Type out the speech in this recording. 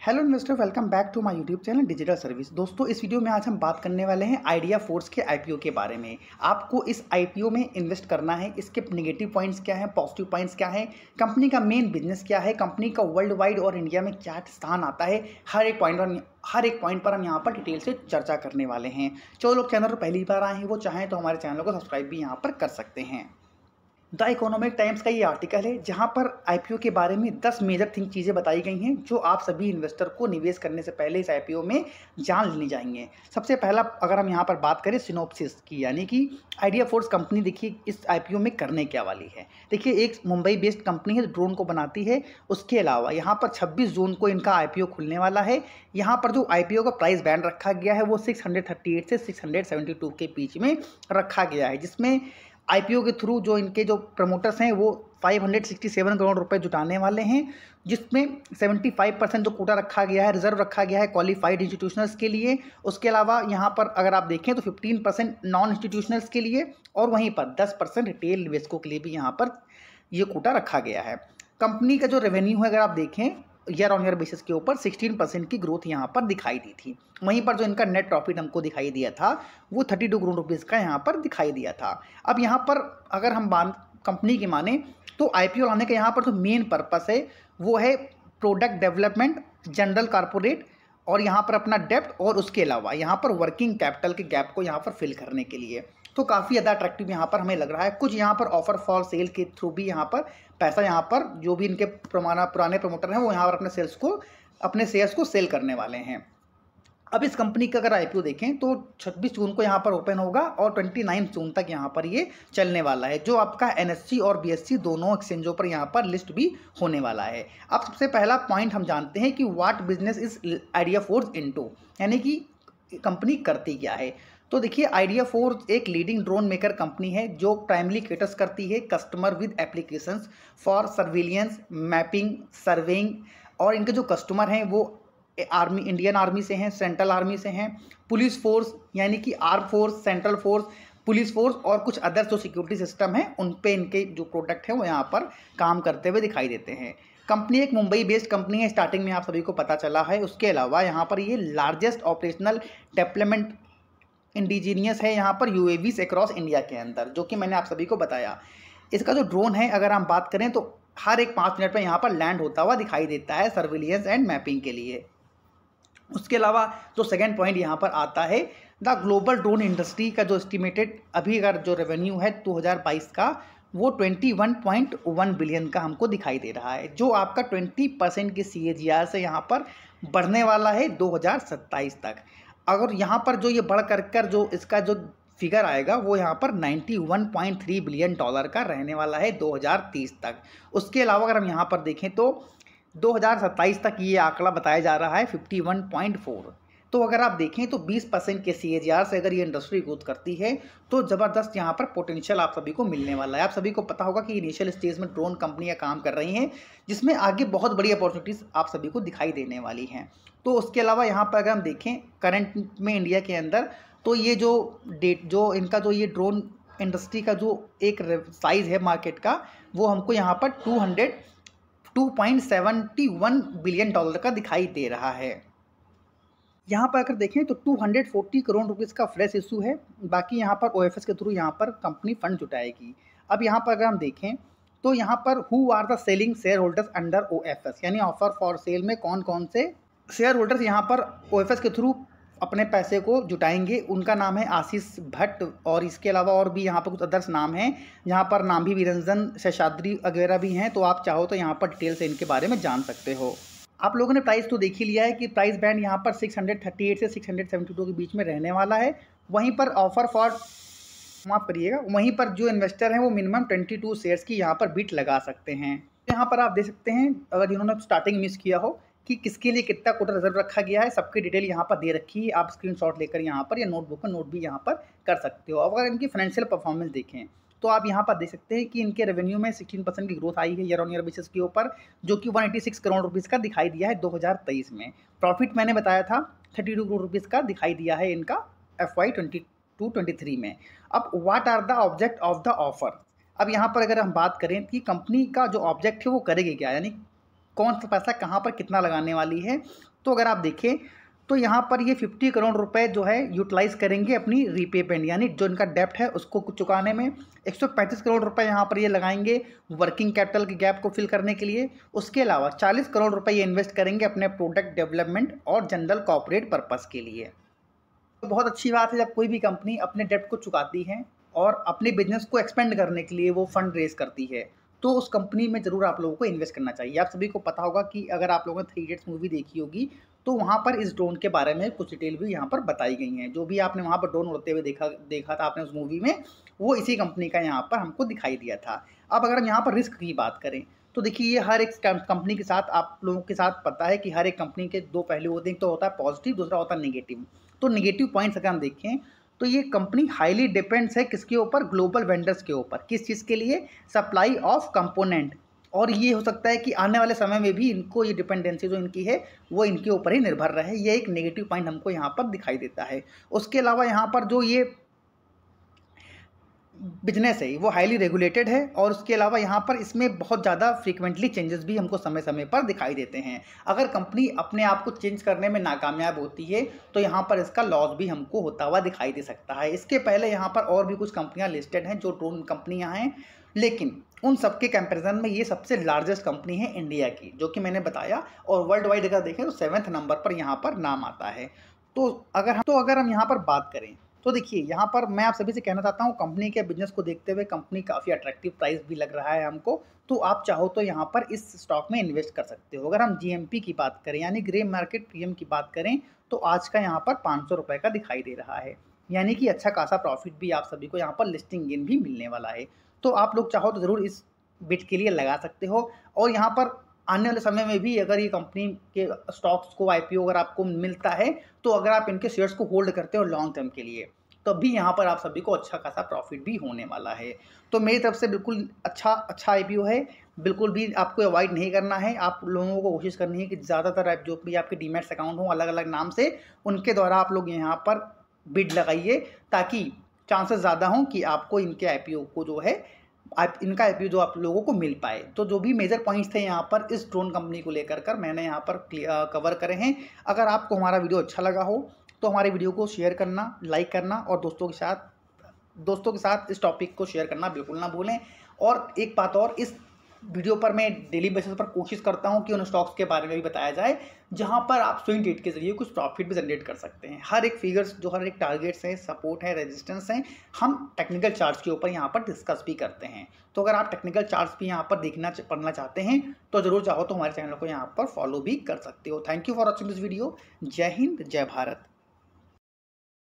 Hello investor, welcome back to my YouTube channel digital service. दोस्तों, इस video में आज हम बात करने वाले हैं आइडिया फोर्स के आईपीओ के बारे में। आपको इस आईपीओ में इन्वेस्ट करना है, इसके नेगेटिव पॉइंट्स क्या हैं, पॉजिटिव पॉइंट्स क्या हैं, कंपनी का मेन बिजनेस क्या है, कंपनी का वर्ल्ड वाइड और इंडिया में क्या स्थान आता है, हर एक पॉइंट पर हम यहाँ पर डिटेल से चर्चा करने वाले हैं। जो लोग चैनल पर पहली बार आए हैं वो चाहें तो हमारे चैनल को सब्सक्राइब भी यहाँ पर कर सकते हैं। द इकोनॉमिक टाइम्स का ये आर्टिकल है जहां पर आईपीओ के बारे में 10 मेजर चीज़ें बताई गई हैं जो आप सभी इन्वेस्टर को निवेश करने से पहले इस आईपीओ में जान लेनी चाहिए। सबसे पहला अगर हम यहां पर बात करें सिनॉप्सिस की, यानी कि आइडिया फोर्स कंपनी देखिए इस आईपीओ में करने क्या वाली है। देखिए, एक मुंबई बेस्ड कंपनी है जो ड्रोन को बनाती है। उसके अलावा यहाँ पर 26 जून को इनका आईपीओ खुलने वाला है। यहाँ पर जो आईपीओ का प्राइस बैंड रखा गया है वो 638 से 672 के बीच में रखा गया है, जिसमें आईपीओ के थ्रू जो इनके जो प्रमोटर्स हैं वो 567 करोड़ रुपए जुटाने वाले हैं, जिसमें 75% जो कोटा रखा गया है, रिजर्व रखा गया है क्वालिफाइड इंस्टीट्यूशनल्स के लिए। उसके अलावा यहाँ पर अगर आप देखें तो 15% नॉन इंस्टीट्यूशनल्स के लिए और वहीं पर 10% रिटेल निवेशकों के लिए भी यहाँ पर ये कोटा रखा गया है। कंपनी का जो रेवेन्यू है अगर आप देखें ईयर ऑन ईयर बेसिस के ऊपर 16% की ग्रोथ यहाँ पर दिखाई दी थी। वहीं पर जो इनका नेट प्रॉफिट हमको दिखाई दिया था वो 32 करोड़ रुपीज़ का यहाँ पर दिखाई दिया था। अब यहाँ पर अगर हम बात कंपनी की माने तो आईपीओ लाने का यहाँ पर जो मेन पर्पस है वो है प्रोडक्ट डेवलपमेंट, जनरल कॉर्पोरेट और यहाँ पर अपना डेप्ट और उसके अलावा यहाँ पर वर्किंग कैपिटल के गैप को यहाँ पर फिल करने के लिए। तो काफ़ी ज़्यादा अट्रैक्टिव यहाँ पर हमें लग रहा है। कुछ यहाँ पर ऑफर फॉर सेल के थ्रू भी यहाँ पर पैसा यहाँ पर जो भी इनके पुराने प्रमोटर हैं वो यहाँ पर अपने शेयर्स को सेल करने वाले हैं। अब इस कंपनी का अगर आईपीओ देखें तो 26 जून को यहाँ पर ओपन होगा और 29 जून तक यहाँ पर ये चलने वाला है, जो आपका एनएससी और बीएससी दोनों एक्सचेंजों पर यहाँ पर लिस्ट भी होने वाला है। अब सबसे पहला पॉइंट हम जानते हैं कि what business is idea force into, यानी कि कंपनी करती क्या है। तो देखिए, आइडिया फोर्स एक लीडिंग ड्रोन मेकर कंपनी है जो प्राइमरी केटर्स करती है customer with applications for surveillance, mapping, surveying. और इनके जो कस्टमर हैं वो आर्मी, इंडियन आर्मी से हैं, सेंट्रल आर्मी से हैं, पुलिस फोर्स यानी कि arm force, central force, police force और कुछ अदर जो सिक्योरिटी सिस्टम है उन पे इनके जो प्रोडक्ट हैं वो यहाँ पर काम करते हुए दिखाई देते हैं। कंपनी एक मुंबई बेस्ड कंपनी है, स्टार्टिंग में आप सभी को पता चला है। उसके अलावा यहाँ पर ये लार्जेस्ट ऑपरेशनल डेवलपमेंट इंडिजीनियस है यहाँ पर यूएवीज अक्रॉस इंडिया के अंदर, जो कि मैंने आप सभी को बताया। इसका जो ड्रोन है अगर हम बात करें तो हर एक 5 मिनट पर यहाँ पर लैंड होता हुआ दिखाई देता है सर्विलियंस एंड मैपिंग के लिए। उसके अलावा जो सेकंड पॉइंट यहाँ पर आता है, द ग्लोबल ड्रोन इंडस्ट्री का जो एस्टिमेटेड अभी अगर जो रेवेन्यू है 2022 का वो 21.1 बिलियन का हमको दिखाई दे रहा है, जो आपका 20% की CAGR से यहाँ पर बढ़ने वाला है 2027 तक। अगर यहाँ पर जो ये बढ़ कर जो इसका जो फिगर आएगा वो यहाँ पर 91.3 बिलियन डॉलर का रहने वाला है 2030 तक। उसके अलावा अगर हम यहाँ पर देखें तो 2027 तक ये आंकड़ा बताया जा रहा है 51.4। तो अगर आप देखें तो 20% के CAGR से अगर ये इंडस्ट्री ग्रोथ करती है तो ज़बरदस्त यहाँ पर पोटेंशियल आप सभी को मिलने वाला है। आप सभी को पता होगा कि इनिशियल स्टेज में ड्रोन कंपनियाँ काम कर रही हैं, जिसमें आगे बहुत बड़ी अपॉर्चुनिटीज़ आप सभी को दिखाई देने वाली हैं। तो उसके अलावा यहाँ पर अगर हम देखें करंट में इंडिया के अंदर तो ये जो इनका जो ये ड्रोन इंडस्ट्री का जो एक साइज़ है मार्केट का वो हमको यहाँ पर 2.71 बिलियन डॉलर का दिखाई दे रहा है। यहाँ पर अगर देखें तो 240 करोड़ रुपीज़ का फ्रेश इशू है। बाकी यहाँ पर OFS के थ्रू यहाँ पर कंपनी फंड जुटाएगी। अब यहाँ पर अगर हम देखें तो यहाँ पर who are the selling shareholders under OFS, यानी ऑफर फॉर सेल में कौन कौन से शेयर होल्डर्स यहाँ पर OFS के थ्रू अपने पैसे को जुटाएंगे। उनका नाम है आशीष भट्ट और इसके अलावा और भी यहाँ पर कुछ अदर्स नाम हैं। यहाँ पर नाम भी वीरंजन शेषाद्री वगैरह भी हैं, तो आप चाहो तो यहाँ पर डिटेल से इनके बारे में जान सकते हो। आप लोगों ने प्राइस तो देख ही लिया है कि प्राइस बैंड यहाँ पर 638 से 672 के बीच में रहने वाला है। वहीं पर ऑफर फॉर माफ़ करिएगा, वहीं पर जो इन्वेस्टर हैं वो मिनिमम 22 शेयर्स की यहाँ पर बिट लगा सकते हैं। यहाँ पर आप देख सकते हैं अगर जिन्होंने स्टार्टिंग मिस किया हो कि किसके लिए कितना कोटा रिजर्व रखा गया है, सबकी डिटेल यहाँ पर दे रखी है। आप स्क्रीनशॉट लेकर यहाँ पर या नोटबुक में नोट भी यहाँ पर कर सकते हो। अगर इनकी फाइनेंशियल परफॉर्मेंस देखें तो आप यहाँ पर देख सकते हैं कि इनके रेवेन्यू में 16% की ग्रोथ आई है ईयर ऑन ईयर बेसिस के ऊपर, जो कि 186 करोड़ रुपीज़ का दिखाई दिया है 2023 में। प्रॉफिट मैंने बताया था 32 करोड़ रुपीज़ का दिखाई दिया है इनका FY 22-23 में। अब what are the object of the offer. अब यहाँ पर अगर हम बात करें कि कंपनी का जो ऑब्जेक्ट है वो करेगी क्या, यानी कौन सा पैसा कहाँ पर कितना लगाने वाली है। तो अगर आप देखें तो यहाँ पर ये 50 करोड़ रुपए जो है यूटिलाइज करेंगे अपनी रीपेमेंट, यानी जो इनका डेप्ट है उसको चुकाने में। 135 करोड़ रुपए यहाँ पर ये लगाएंगे वर्किंग कैपिटल के गैप को फिल करने के लिए। उसके अलावा 40 करोड़ रुपए ये इन्वेस्ट करेंगे अपने प्रोडक्ट डेवलपमेंट और जनरल कॉर्पोरेट पर्पस के लिए। तो बहुत अच्छी बात है जब कोई भी कंपनी अपने डेप्ट को चुकाती है और अपने बिजनेस को एक्सपेंड करने के लिए वो फंड रेज करती है, तो उस कंपनी में ज़रूर आप लोगों को इन्वेस्ट करना चाहिए। आप सभी को पता होगा कि अगर आप लोगों ने 3 इडियट्स मूवी देखी होगी तो वहाँ पर इस ड्रोन के बारे में कुछ डिटेल भी यहाँ पर बताई गई हैं। जो भी आपने वहाँ पर ड्रोन उड़ते हुए देखा था आपने उस मूवी में, वो इसी कंपनी का यहाँ पर हमको दिखाई दिया था। अब अगर हम यहाँ पर रिस्क की बात करें तो देखिए ये हर एक कंपनी के साथ आप लोगों के साथ पता है कि हर एक कंपनी के 2 पहलू होते हैं, एक तो होता है पॉजिटिव, दूसरा होता है नेगेटिव। तो नेगेटिव पॉइंट्स अगर हम देखें तो ये कंपनी हाईली डिपेंड्स है किसके ऊपर, ग्लोबल वेंडर्स के ऊपर। किस चीज़ के लिए, सप्लाई ऑफ कंपोनेंट। और ये हो सकता है कि आने वाले समय में भी इनको ये डिपेंडेंसी जो इनकी है वो इनके ऊपर ही निर्भर रहे। ये एक नेगेटिव पॉइंट हमको यहाँ पर दिखाई देता है। उसके अलावा यहाँ पर जो ये बिजनेस है वो हाईली रेगुलेटेड है और उसके अलावा यहाँ पर इसमें बहुत ज़्यादा फ्रीक्वेंटली चेंजेस भी हमको समय समय पर दिखाई देते हैं। अगर कंपनी अपने आप को चेंज करने में नाकामयाब होती है तो यहाँ पर इसका लॉस भी हमको होता हुआ दिखाई दे सकता है। इसके पहले यहाँ पर और भी कुछ कंपनियाँ लिस्टेड हैं जो ड्रोन कंपनियाँ हैं, लेकिन उन सबके कंपैरिजन में ये सबसे लार्जेस्ट कंपनी है इंडिया की, जो कि मैंने बताया। और वर्ल्ड वाइड अगर देखें तो 7वें नंबर पर यहाँ पर नाम आता है। तो अगर हम यहाँ पर बात करें तो देखिए यहाँ पर मैं आप सभी से कहना चाहता हूँ, कंपनी के बिजनेस को देखते हुए कंपनी काफ़ी अट्रैक्टिव प्राइस भी लग रहा है हमको। तो आप चाहो तो यहाँ पर इस स्टॉक में इन्वेस्ट कर सकते हो। अगर हम GMP की बात करें यानी ग्रे मार्केट प्रीमियम की बात करें तो आज का यहाँ पर 500 रुपये का दिखाई दे रहा है, यानी कि अच्छा खासा प्रॉफिट भी आप सभी को यहाँ पर लिस्टिंग गेन भी मिलने वाला है। तो आप लोग चाहो तो ज़रूर इस बिट के लिए लगा सकते हो। और यहाँ पर आने वाले समय में भी अगर ये कंपनी के स्टॉक्स को IPO अगर आपको मिलता है तो अगर आप इनके शेयर्स को होल्ड करते हो लॉन्ग टर्म के लिए तब भी यहाँ पर आप सभी को अच्छा खासा प्रॉफिट भी होने वाला है। तो मेरी तरफ से बिल्कुल अच्छा IPO है, बिल्कुल भी आपको अवॉइड नहीं करना है। आप लोगों को कोशिश करनी है कि ज़्यादातर जो भी आपके डीमैट्स अकाउंट हो अलग अलग नाम से, उनके द्वारा आप लोग यहाँ पर बिड लगाइए ताकि चांसेस ज़्यादा हों कि आपको इनके IPO को जो है इनका IPO जो आप लोगों को मिल पाए। तो जो भी मेजर पॉइंट्स थे यहाँ पर इस ड्रोन कंपनी को लेकर मैंने यहाँ पर कवर करे हैं। अगर आपको हमारा वीडियो अच्छा लगा हो तो हमारे वीडियो को शेयर करना, लाइक करना और दोस्तों के साथ इस टॉपिक को शेयर करना बिल्कुल ना भूलें। और एक बात और, इस वीडियो पर मैं डेली बेसिस पर कोशिश करता हूं कि उन स्टॉक्स के बारे में भी बताया जाए जहां पर आप स्विंग ट्रेड के जरिए कुछ प्रॉफिट भी जनरेट कर सकते हैं। हर एक फिगर्स जो हर एक टारगेट्स हैं, सपोर्ट है, रेजिस्टेंस हैं, हम टेक्निकल चार्ट्स के ऊपर यहाँ पर डिस्कस भी करते हैं। तो अगर आप टेक्निकल चार्ट्स भी यहाँ पर पढ़ना चाहते हैं तो जरूर चाहो तो हमारे चैनल को यहाँ पर फॉलो भी कर सकते हो। Thank you for watching this video. जय हिंद, जय भारत।